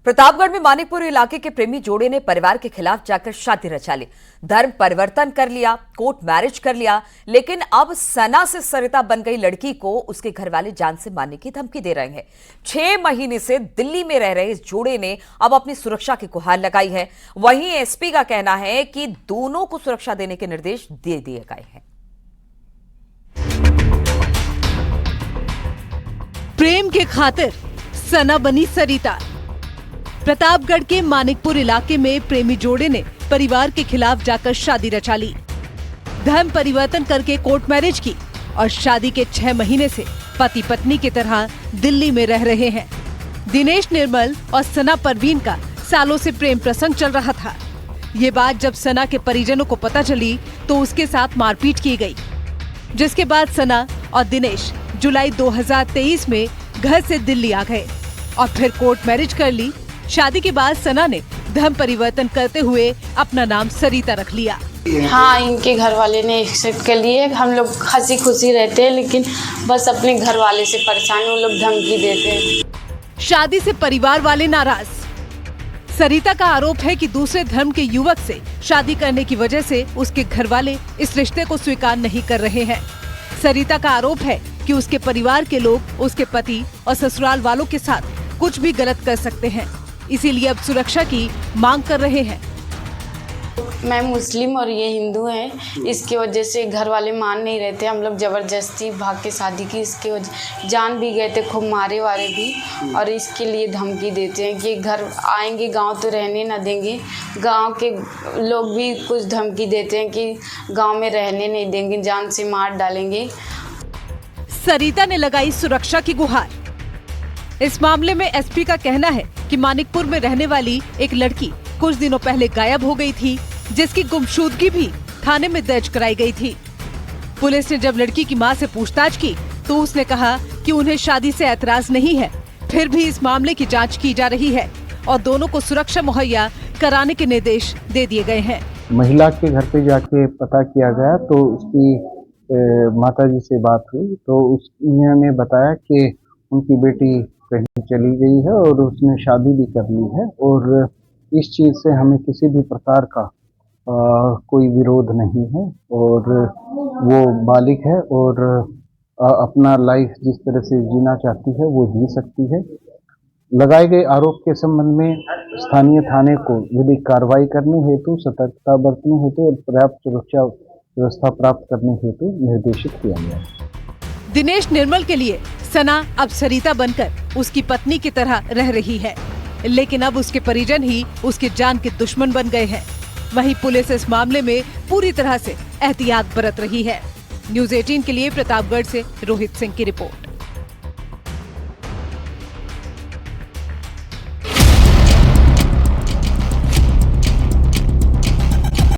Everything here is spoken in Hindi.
प्रतापगढ़ में मानिकपुर इलाके के प्रेमी जोड़े ने परिवार के खिलाफ जाकर शादी रचा ली। धर्म परिवर्तन कर लिया, कोर्ट मैरिज कर लिया, लेकिन अब सना से सरिता बन गई लड़की को उसके घर वाले जान से मारने की धमकी दे रहे हैं। 6 महीने से दिल्ली में रह रहे इस जोड़े ने अब अपनी सुरक्षा की गुहार लगाई है। वहीं एसपी का कहना है कि दोनों को सुरक्षा देने के निर्देश दे दिए गए हैं। प्रेम के खातिर सना बनी सरिता। प्रतापगढ़ के मानिकपुर इलाके में प्रेमी जोड़े ने परिवार के खिलाफ जाकर शादी रचा ली। धर्म परिवर्तन करके कोर्ट मैरिज की और शादी के 6 महीने से पति पत्नी की तरह दिल्ली में रह रहे हैं। दिनेश निर्मल और सना परवीन का सालों से प्रेम प्रसंग चल रहा था। ये बात जब सना के परिजनों को पता चली तो उसके साथ मारपीट की गई, जिसके बाद सना और दिनेश जुलाई 2023 में घर से दिल्ली आ गए और फिर कोर्ट मैरिज कर ली। शादी के बाद सना ने धर्म परिवर्तन करते हुए अपना नाम सरिता रख लिया। हाँ, इनके घर वाले ने एक्सेप्ट कर लिए। हम लोग हंसी खुशी रहते हैं, लेकिन बस अपने घर वाले से परेशान, वो लोग धमकी देते हैं। शादी से परिवार वाले नाराज। सरिता का आरोप है कि दूसरे धर्म के युवक से शादी करने की वजह से उसके घर वाले इस रिश्ते को स्वीकार नहीं कर रहे हैं। सरिता का आरोप है कि उसके परिवार के लोग उसके पति और ससुराल वालों के साथ कुछ भी गलत कर सकते हैं, इसीलिए अब सुरक्षा की मांग कर रहे हैं। मैं मुस्लिम और ये हिंदू हैं, इसकी वजह से घर वाले मान नहीं रहे थे। हम लोग ज़बरदस्ती भाग के शादी की, इसके वजह जान भी गए थे, खूब मारे वारे भी, और इसके लिए धमकी देते हैं कि घर आएंगे गांव तो रहने ना देंगे। गांव के लोग भी कुछ धमकी देते हैं कि गांव में रहने नहीं देंगे, जान से मार डालेंगे। सरिता ने लगाई सुरक्षा की गुहार। इस मामले में एसपी का कहना है कि मानिकपुर में रहने वाली एक लड़की कुछ दिनों पहले गायब हो गई थी, जिसकी गुमशुदगी भी थाने में दर्ज कराई गई थी। पुलिस ने जब लड़की की मां से पूछताछ की तो उसने कहा कि उन्हें शादी से ऐतराज नहीं है, फिर भी इस मामले की जांच की जा रही है और दोनों को सुरक्षा मुहैया कराने के निर्देश दे दिए गए हैं। महिला के घर पे जाके पता किया गया तो उसकी माताजी से बात हुई तो उन्होंने बताया कि उनकी बेटी कहीं चली गई है और उसने शादी भी कर ली है, और इस चीज़ से हमें किसी भी प्रकार का कोई विरोध नहीं है, और वो बालिग है और अपना लाइफ जिस तरह से जीना चाहती है वो जी सकती है। लगाए गए आरोप के संबंध में स्थानीय थाने को विधिक कार्रवाई करने हेतु, सतर्कता बरतने हेतु और पर्याप्त सुरक्षा व्यवस्था प्राप्त करने हेतु निर्देशित किया गया है। दिनेश निर्मल के लिए सना अब सरिता बनकर उसकी पत्नी की तरह रह रही है, लेकिन अब उसके परिजन ही उसके जान के दुश्मन बन गए हैं। वहीं पुलिस इस मामले में पूरी तरह से एहतियात बरत रही है। न्यूज़ 18 के लिए प्रतापगढ़ से रोहित सिंह की रिपोर्ट।